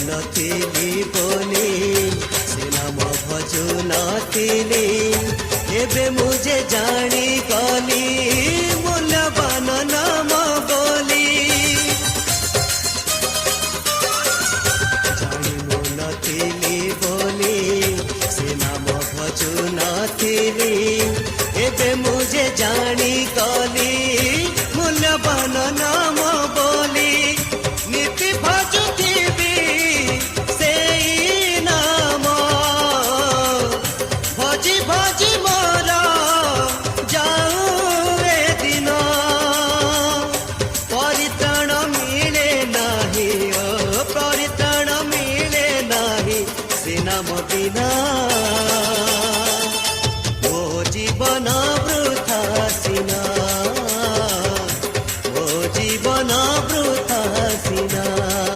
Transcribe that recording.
ନଥିଲି ବୋଲି ସେ ନାମ ଭଜୁ ନଥିଲି ଏବେ ମୁଁ ଯେ ଜାଣିଗଲି ମୂଲ୍ୟବାନ ନାମ ବୋଲି ଜାଣି ମୁଁ ନଥିଲି ବୋଲି ସେ ନାମ ଭଜୁ ନଥିଲି ଏବେ ମୁଁ ଯେ ଜାଣିଗଲି ମୂଲ୍ୟବାନ ନାମ ବୋଲି नीति भजुथिबी सेई नाम भजी भजी मोर जाऊ ए दिन परित्राण मिले नाही ओ परित्राण मिले नाही से नाम बिना